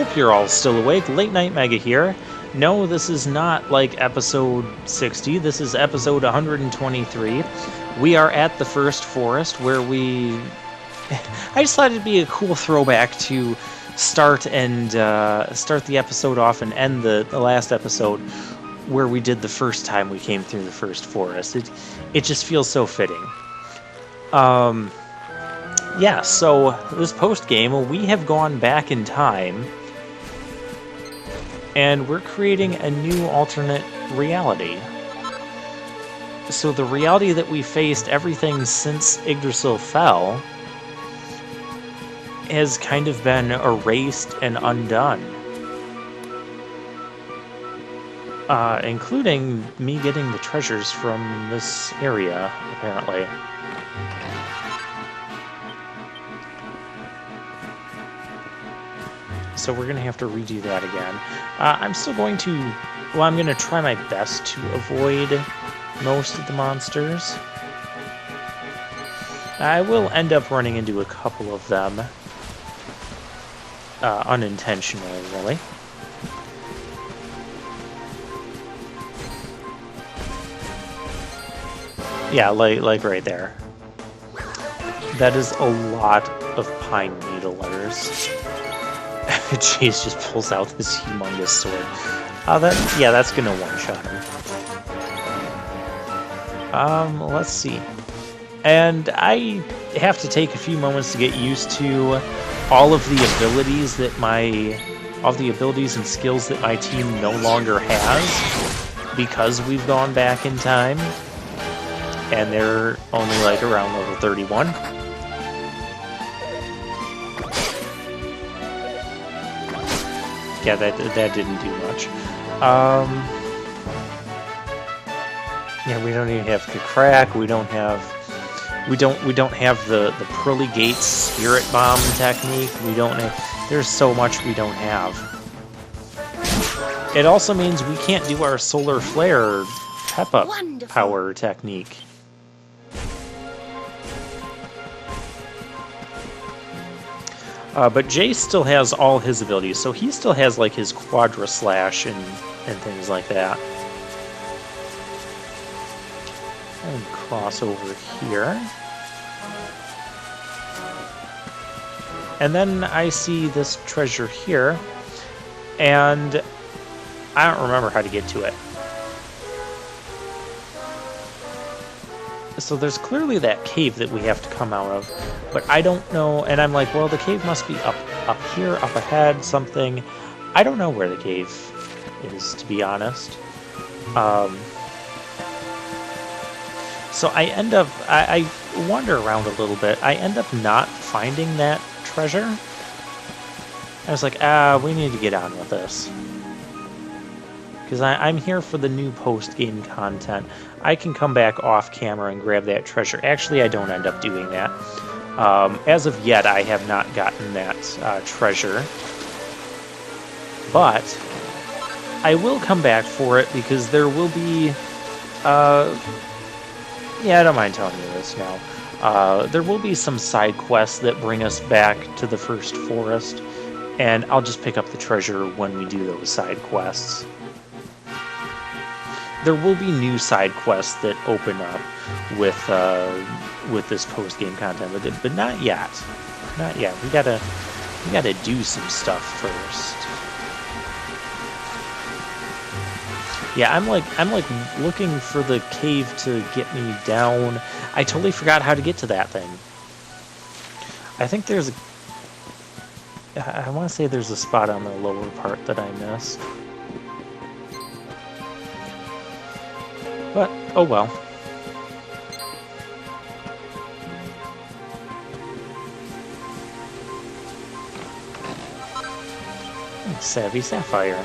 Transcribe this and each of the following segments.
hope you're all still awake. Late Night Mega here. No, this is not like episode 60. This is episode 123. We are at the first forest where we... I just thought it'd be a cool throwback to start the episode off and end the last episode where we did the first time we came through the first forest. It just feels so fitting. Yeah, so this post-game, we have gone back in time, and we're creating a new alternate reality. So the reality that we faced everything since Yggdrasil fell has kind of been erased and undone. Including me getting the treasures from this area, apparently. So we're going to have to redo that again. I'm still going to... Well, I'm going to try my best to avoid most of the monsters. I will end up running into a couple of them. Unintentionally, really. Yeah, like right there. That is a lot of pine needlers. Chase just pulls out this humongous sword. That's gonna one-shot him. Let's see. And I have to take a few moments to get used to all of the abilities and skills that my team no longer has because we've gone back in time. And they're only like around level 31. Yeah, that didn't do much. Yeah, we don't even have the crack. We don't have the Pearly Gates Spirit Bomb technique. There's so much we don't have. It also means we can't do our Solar Flare Pep-Up power technique. But Jace still has all his abilities, so he still has like his Quadra Slash and things like that. And cross over here. And then I see this treasure here, and I don't remember how to get to it. So there's clearly that cave that we have to come out of, but I don't know, and I'm like, well, the cave must be up here, up ahead, something. I don't know where the cave is, to be honest. So I end up, I wander around a little bit. I end up not finding that treasure. I was like, we need to get on with this. Because I'm here for the new post-game content. I can come back off camera and grab that treasure. Actually, I don't end up doing that. As of yet, I have not gotten that treasure. But I will come back for it because there will be... yeah, I don't mind telling you this now. There will be some side quests that bring us back to the first forest. And I'll just pick up the treasure when we do those side quests. There will be new side quests that open up with this post-game content, but not yet. Not yet. We gotta do some stuff first. Yeah, I'm like looking for the cave to get me down. I totally forgot how to get to that thing. I think there's I want to say there's a spot on the lower part that I missed. But, oh well. Savvy Sapphire.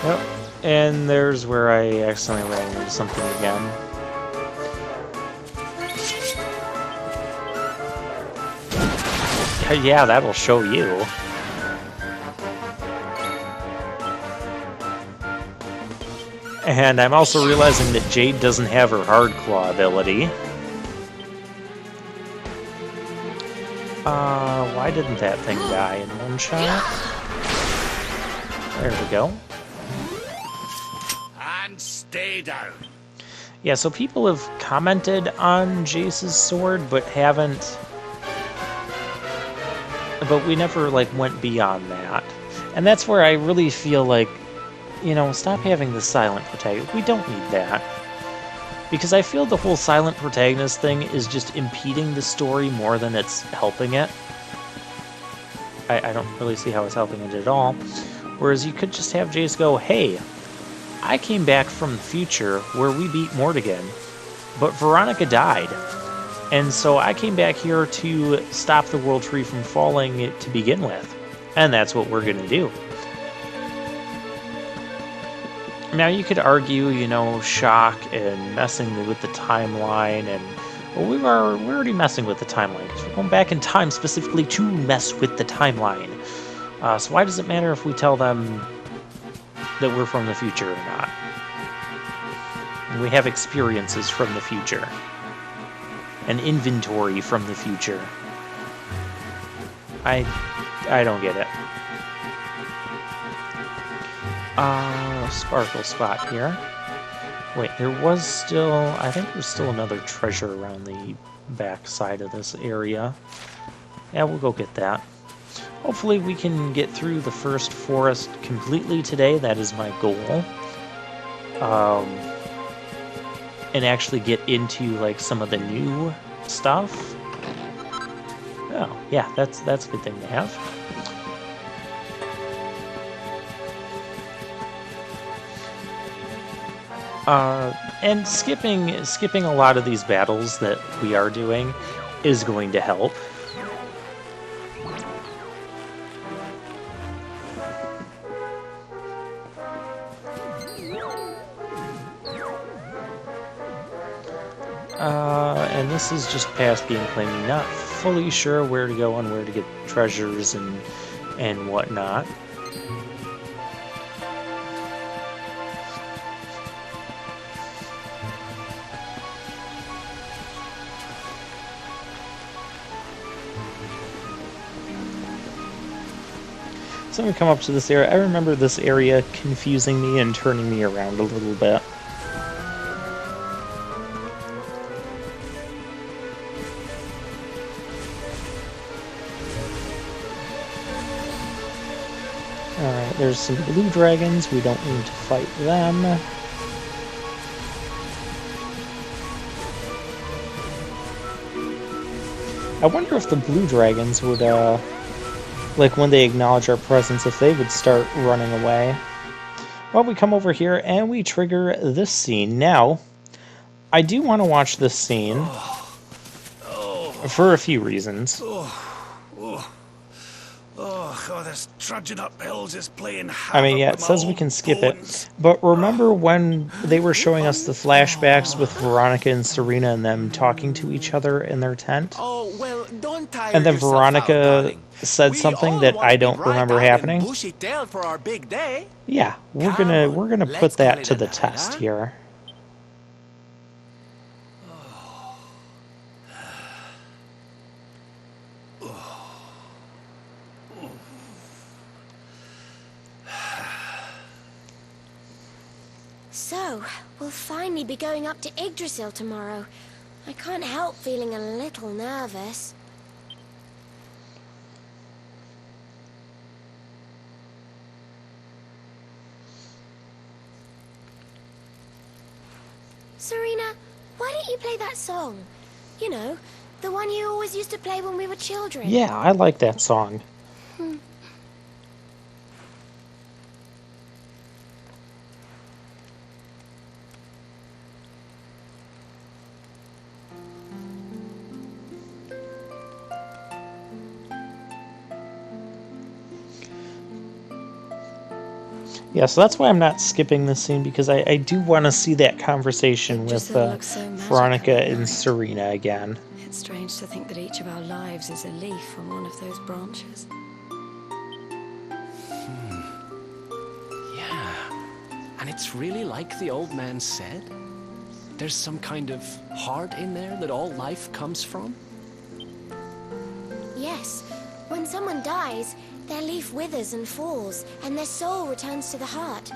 Yep. And there's where I accidentally ran into something again. Yeah, that'll show you. And I'm also realizing that Jade doesn't have her Hard Claw ability. Why didn't that thing die in one shot? There we go. And stay down. Yeah, so people have commented on Jace's sword, but haven't... But we never, like, went beyond that. And that's where I really feel like, you know, stop having the silent protagonist. We don't need that. Because I feel the whole silent protagonist thing is just impeding the story more than it's helping it. I don't really see how it's helping it at all. Whereas you could just have Jace go, hey, I came back from the future where we beat Mordegon, but Veronica died. And so I came back here to stop the world tree from falling to begin with. And that's what we're going to do. Now you could argue, you know, shock and messing with the timeline, and well, we're already messing with the timeline because we're going back in time specifically to mess with the timeline. So why does it matter if we tell them that we're from the future or not? And we have experiences from the future, an inventory from the future. I don't get it. Sparkle spot here. Wait, there was still... I think there's still another treasure around the back side of this area. Yeah, we'll go get that. Hopefully we can get through the first forest completely today. That is my goal. And actually get into, like, some of the new stuff. Oh, yeah, that's a good thing to have. And skipping a lot of these battles that we are doing is going to help. And this is just past gameplay, me not fully sure where to go and where to get treasures and whatnot. So I'm going to come up to this area. I remember this area confusing me and turning me around a little bit. Alright, there's some blue dragons. We don't need to fight them. I wonder if the blue dragons would, like when they acknowledge our presence, if they would start running away. Well, we come over here and we trigger this scene. Now, I do want to watch this scene for a few reasons. God, this trudging up hills is playing havoc. I mean, yeah, it says we can skip it, but remember when they were showing us the flashbacks with Veronica and Serena and them talking to each other in their tent? Oh, well, don't tire And then yourself Veronica out, darling. said We something all that want I to be don't remember bright-eyed and happening. bushy-tailed for our big day. Yeah, we're Come gonna on, put let's call that it to a the night, test huh? here. So, we'll finally be going up to Yggdrasil tomorrow. I can't help feeling a little nervous. Serena, why don't you play that song? You know, the one you always used to play when we were children. Yeah, I like that song. Yeah, so that's why I'm not skipping this scene, because I do want to see that conversation with Yggdrasil looks so magical Veronica at and night. Serena again. It's Strange to think that each of our lives is a leaf on one of those branches. Yeah. And it's really like the old man said? There's some kind of heart in there that all life comes from? Yes. When someone dies, their leaf withers and falls, and their soul returns to the heart.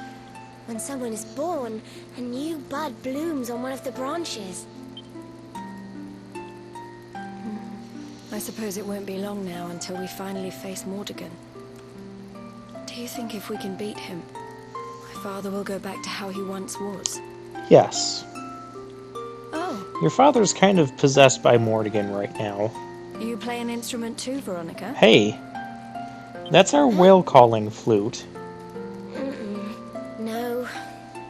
When someone is born, a new bud blooms on one of the branches. I suppose it won't be long now until we finally face Mordegon. Do you think if we can beat him, my father will go back to how he once was? Yes. Oh, Your father's kind of possessed by Mordegon right now. you play an instrument too, Veronica? Hey, that's our whale-calling flute. No.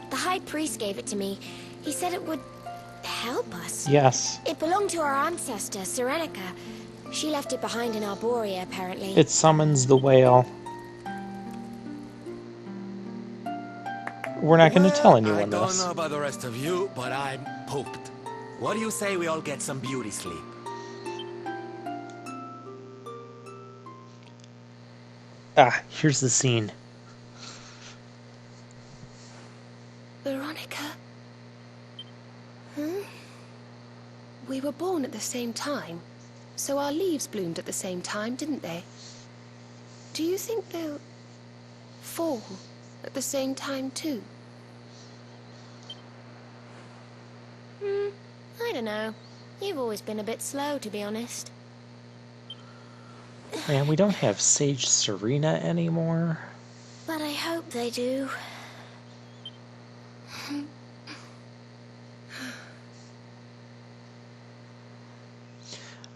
The High Priest gave it to me. He said it would help us. Yes. It belonged to our ancestor, Serenica. She left it behind in Arborea, apparently. It summons the whale. We're not going to tell anyone I don't this. know about the rest of you, but I'm pooped. What do you say we all get some beauty sleep? Ah, here's the scene. Veronica? We were born at the same time, so our leaves bloomed at the same time, didn't they? Do you think they'll fall at the same time too? I don't know. You've always been a bit slow, to be honest. Man, we don't have Sage Serena anymore. But I hope they do.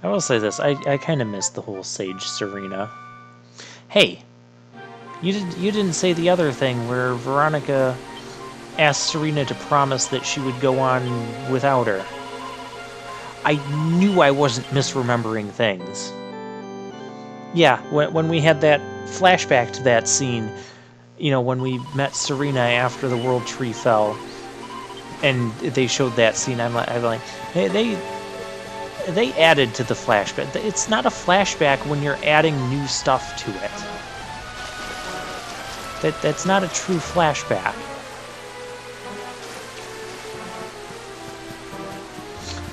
I will say this, I kind of missed the whole Sage Serena. Hey, you didn't say the other thing where Veronica asked Serena to promise that she would go on without her. I knew I wasn't misremembering things. Yeah, when we had that flashback to that scene, you know, when we met Serena after the World Tree fell, and they showed that scene, I'm like, hey, they added to the flashback. It's not a flashback when you're adding new stuff to it. That's not a true flashback.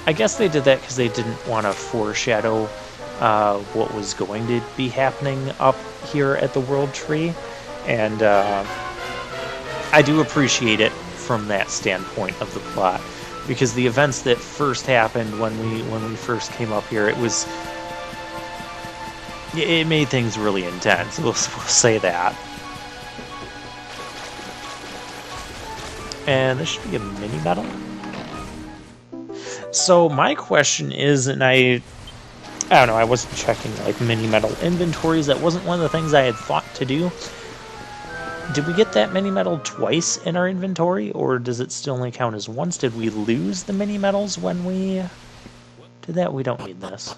I guess they did that because they didn't want to foreshadow what was going to be happening up here at the World Tree, and I do appreciate it from that standpoint of the plot, because the events that first happened when we first came up here, it made things really intense. We'll say that. And this should be a mini medal. So my question is, and I don't know, I wasn't checking like mini medal inventories. That wasn't one of the things I had thought to do. Did we get that mini medal twice in our inventory, or does it still only count as once? Did we lose the mini medals when we did that? We don't need this.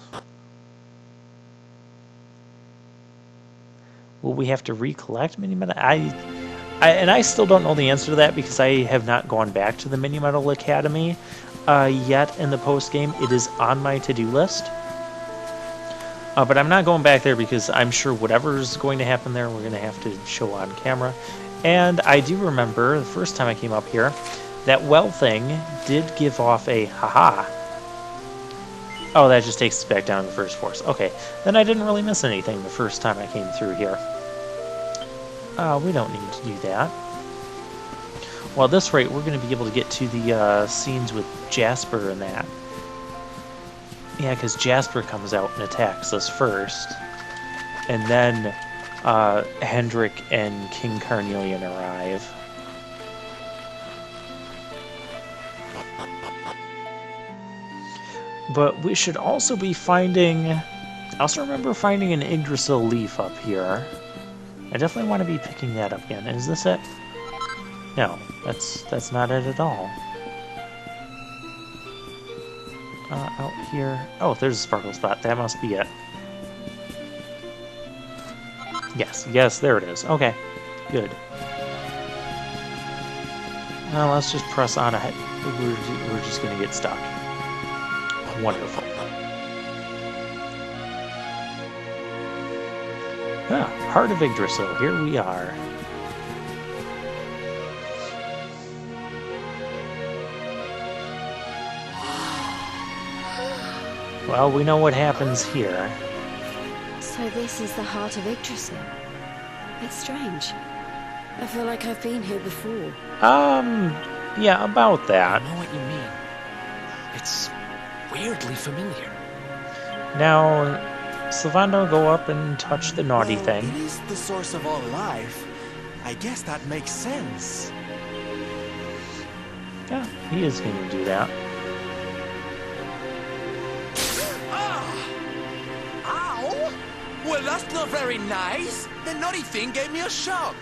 Will we have to recollect mini medal? I still don't know the answer to that, because I have not gone back to the Mini Medal Academy yet in the post-game. It is on my to-do list. But I'm not going back there because I'm sure whatever's going to happen there, we're going to have to show on camera. And I do remember the first time I came up here, that well thing did give off a haha. Oh, that just takes us back down to the first force. Okay, then I didn't really miss anything the first time I came through here. We don't need to do that. Well, at this rate, we're going to be able to get to the scenes with Jasper and that. Yeah, because Jasper comes out and attacks us first. And then Hendrik and King Carnelian arrive. But we should also be finding... I also remember finding an Yggdrasil leaf up here. I definitely want to be picking that up again. Is this it? No, that's not it at all. Out here... Oh, there's a sparkle spot. That must be it. Yes, there it is. Okay, good. Well, let's just press on ahead. We're just going to get stuck. Wonderful. Ah, Heart of Yggdrasil, here we are. Well, we know what happens here. So this is the heart of Yggdrasil. It's strange. I feel like I've been here before. Yeah, about that. I know what you mean. It's weirdly familiar. Now, Sylvando, go up and touch the naughty Well, thing. It is the source of all life. I guess that makes sense. Yeah, he is going to do that. Ow! Well, that's not very nice. The naughty thing gave me a shock.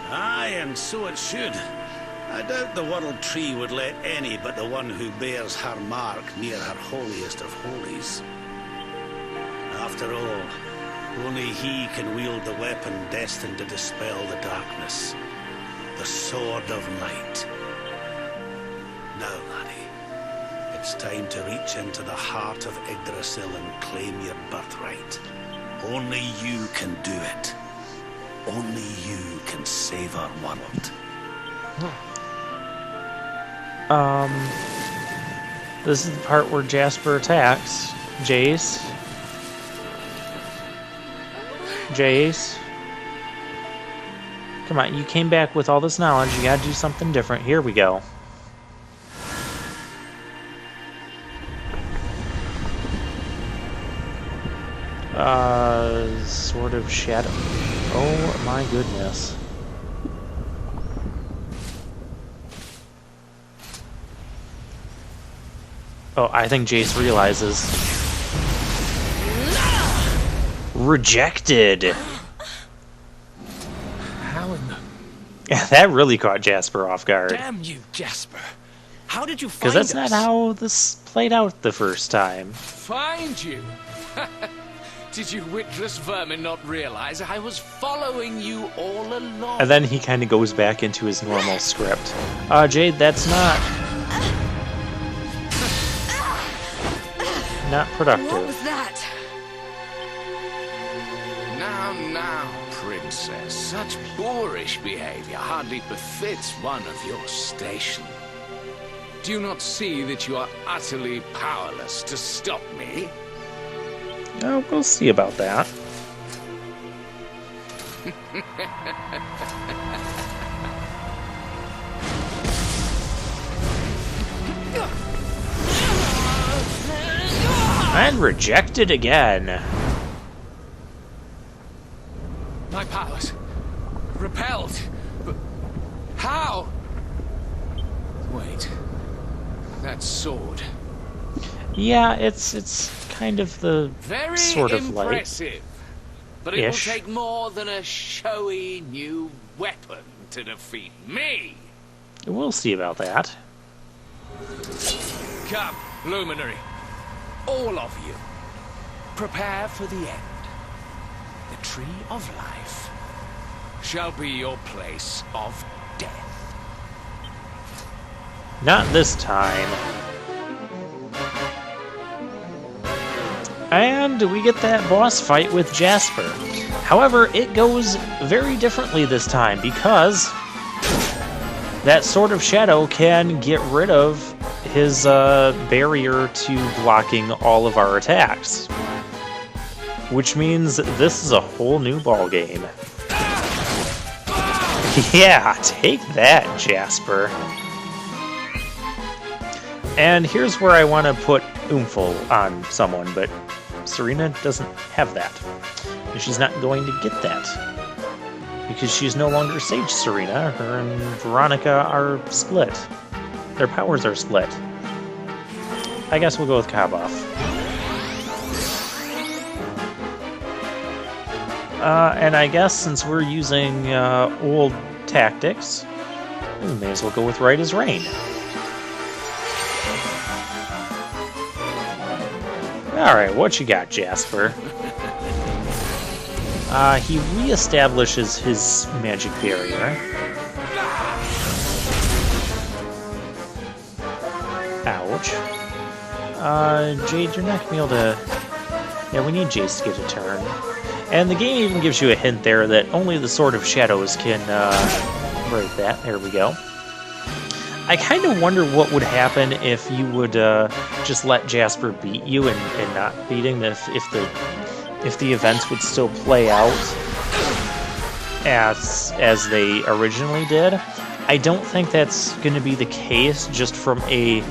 Aye, and so it should. I doubt the World Tree would let any but the one who bears her mark near her holiest of holies. After all, only he can wield the weapon destined to dispel the darkness. The Sword of Light. Now, laddie, it's time to reach into the heart of Yggdrasil and claim your birthright. Only you can do it. Only you can save our world. This is the part where Jasper attacks. Jace. Jace. Come on, you came back with all this knowledge. You gotta do something different. Here we go. Sword of Shadow. Oh my goodness. Oh, I think Jace realizes. Rejected! How in the... Yeah, that really caught Jasper off guard. Damn you, Jasper. How did you find Because that's us? not how this played out the first time. Find you? Did you witless vermin not realize I was following you all along? And then he kind of goes back into his normal script. Jade, that's not productive. What was that? Now, princess. Such boorish behavior hardly befits one of your station. Do you not see that you are utterly powerless to stop me? Oh, we'll see about that. And rejected again. My powers. Repelled. But how? Wait. That sword. Yeah, it's kind of the Very sort of like impressive. But it will ish. take more than a showy new weapon to defeat me. We'll see about that. Come, Luminary. All of you. Prepare for the end. The Tree of Life shall be your place of death. Not this time. And we get that boss fight with Jasper. However, it goes very differently this time because that Sword of Shadow can get rid of his barrier to blocking all of our attacks. Which means this is a whole new ballgame. Yeah, take that, Jasper. And here's where I want to put Oomphel on someone, but Serena doesn't have that. And she's not going to get that. Because she's no longer Sage Serena. Her and Veronica are split. Their powers are split. I guess we'll go with Kaboff. And I guess since we're using old tactics, we may as well go with Right as Rain. Alright, what you got, Jasper? He reestablishes his magic barrier. Ouch. Jade, you're not gonna be able to Yeah, we need Jace to get a turn. And the game even gives you a hint there that only the Sword of Shadows can break that. There we go. I kind of wonder what would happen if you would just let Jasper beat you and not beating if the events would still play out as they originally did. I don't think that's going to be the case just from a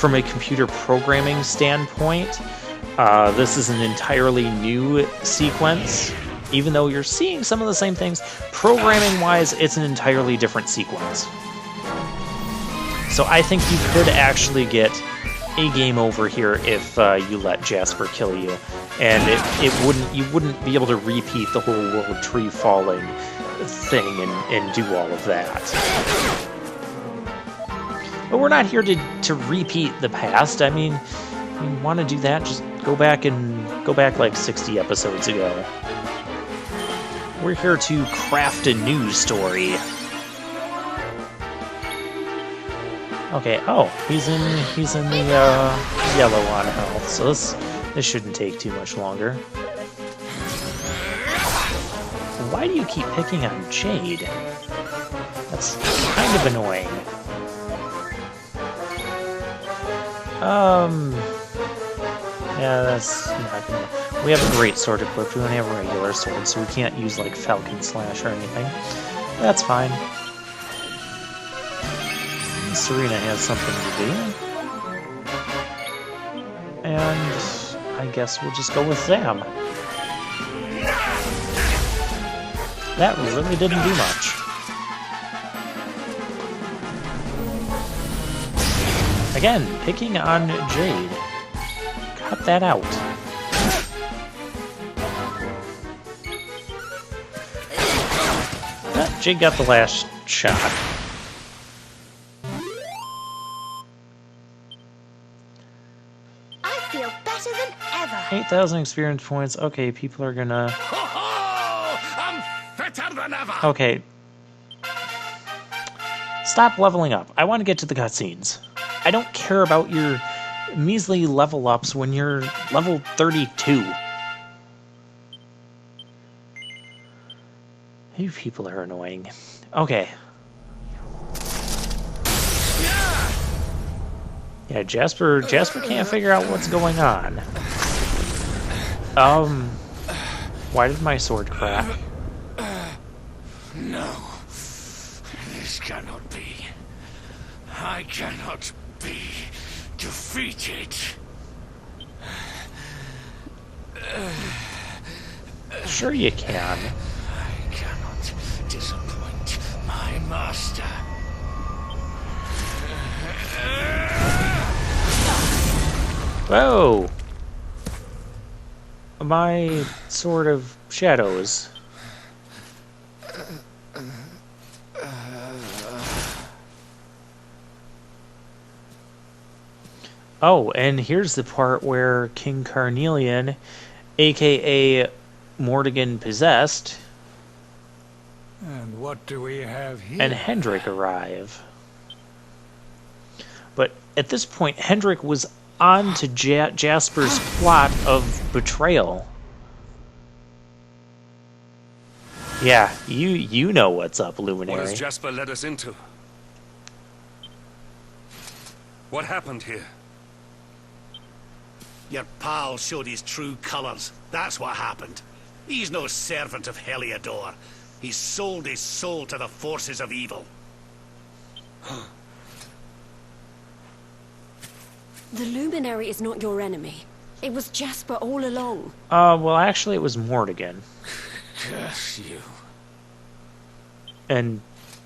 computer programming standpoint. This is an entirely new sequence. Even though you're seeing some of the same things, programming-wise, it's an entirely different sequence. So I think you could actually get a game over here if you let Jasper kill you, and you wouldn't be able to repeat the whole world tree falling thing and do all of that. But we're not here to repeat the past. I mean, if you want to do that, just go back like 60 episodes ago. We're here to craft a new story. Okay, oh, he's in the yellow on health, so this shouldn't take too much longer. Why do you keep picking on Jade? That's kind of annoying. Yeah, that's not gonna... We have a great sword equipped, we only have a regular sword, so we can't use, like, Falcon Slash or anything. That's fine. Serena has something to do. And I guess we'll just go with Zam. That really didn't do much. Again, picking on Jade. Cut that out. Jade got the last shot. I feel better than ever. 8,000 experience points. Okay, people are gonna... I'm fitter than ever! Okay. Stop leveling up. I want to get to the cutscenes. I don't care about your measly level ups when you're level 32. You people are annoying. Okay. Yeah, Jasper can't figure out what's going on. Why did my sword crack? No. This cannot be. I cannot be defeated. Sure you can. I cannot disappoint my master. Whoa! My sword of shadows. Oh, and here's the part where King Carnelian, aka Mordegon Possessed, And what do we have here? and Hendrik arrive. But at this point, Hendrik was on to Jasper's plot of betrayal. Yeah, you know what's up, Luminary. What has Jasper led us into? What happened here? Your pal showed his true colours. That's what happened. He's no servant of Heliodor. He's sold his soul to the forces of evil. The Luminary is not your enemy. It was Jasper all along. Well, actually, it was Mordegon. Curse you. And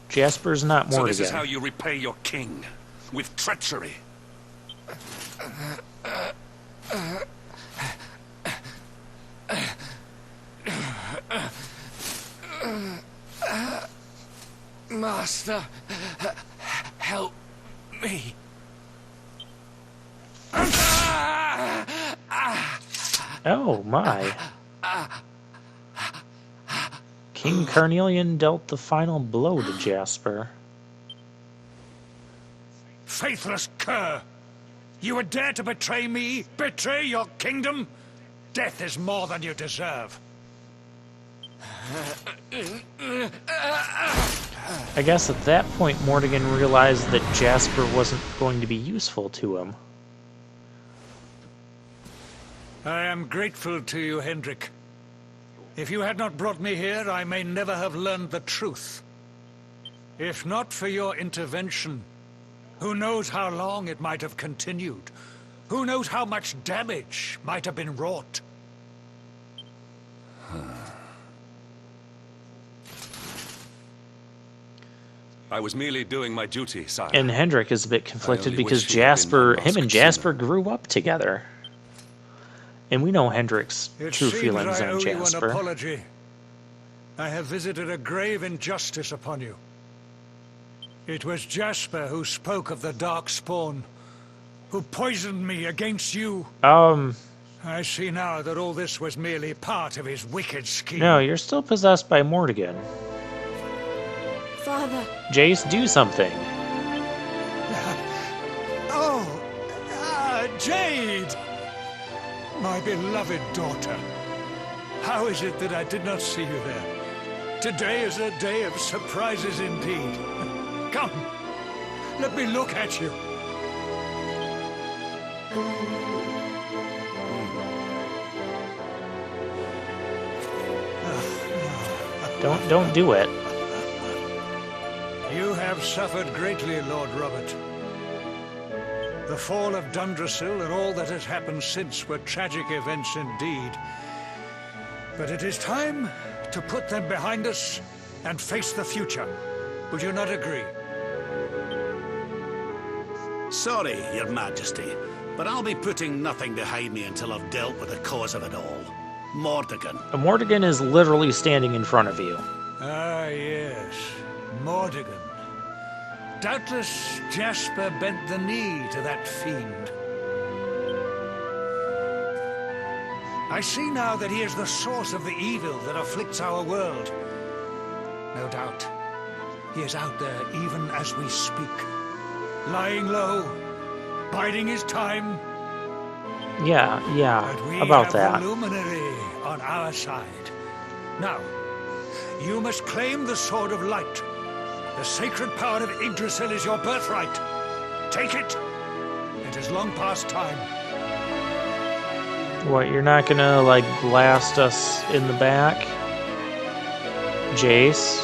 Jasper's not Mordegon. So this is how you repay your king, with treachery. Master, help me. Oh, my. King Carnelian dealt the final blow to Jasper. Faithless cur! You would dare to betray me? Betray your kingdom? death is more than you deserve. I guess at that point Mordegon realized that Jasper wasn't going to be useful to him. I am grateful to you, Hendrik. If you had not brought me here, I may never have learned the truth. If not for your intervention, who knows how long it might have continued? Who knows how much damage might have been wrought? I was merely doing my duty, sire. And Hendrik is a bit conflicted only because wish he had been my him and mask Jasper sooner. grew up together. And we know Hendrik's It true seems feelings I on owe you an Jasper. apology. I have visited a grave injustice upon you. It was Jasper who spoke of the Dark Spawn, who poisoned me against you. I see now that all this was merely part of his wicked scheme. No, you're still possessed by Mordegon. Father, Jace, do something. Jade! My beloved daughter. How is it that I did not see you there? Today is a day of surprises indeed. Come, let me look at you. Don't do it. You have suffered greatly, Lord Robert. The fall of Dundrasil and all that has happened since were tragic events indeed. But it is time to put them behind us and face the future. Would you not agree? Sorry, Your Majesty, but I'll be putting nothing behind me until I've dealt with the cause of it all. Mordegon. Mordegon is literally standing in front of you. Ah, yes. Mordegon. Doubtless Jasper bent the knee to that fiend. I see now that he is the source of the evil that afflicts our world. No doubt, he is out there even as we speak. Lying low, biding his time. Yeah, But we about have that. the luminary on our side. Now, you must claim the Sword of Light. The sacred power of Yggdrasil is your birthright. Take it. It is long past time. What, you're not gonna, like, blast us in the back? Jace?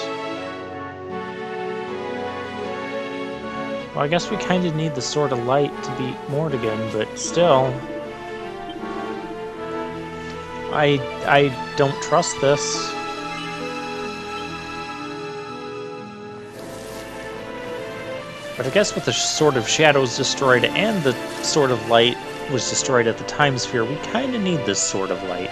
Well, I guess we kind of need the Sword of Light to beat Mordegon, but still. I don't trust this. But I guess with the Sword of Shadows destroyed and the Sword of Light was destroyed at the Time Sphere, we kind of need this Sword of Light.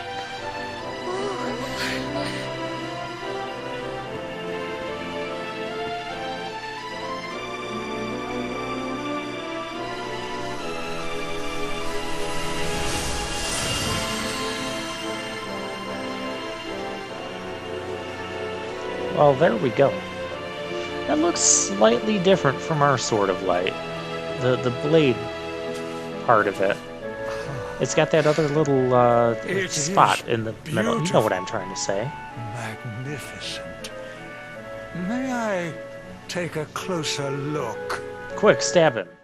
Well, there we go. That looks slightly different from our Sword of Light. The blade part of it. It's got that other little It spot is in the middle. You know what I'm trying to say. Magnificent. May I take a closer look? Quick, stab him.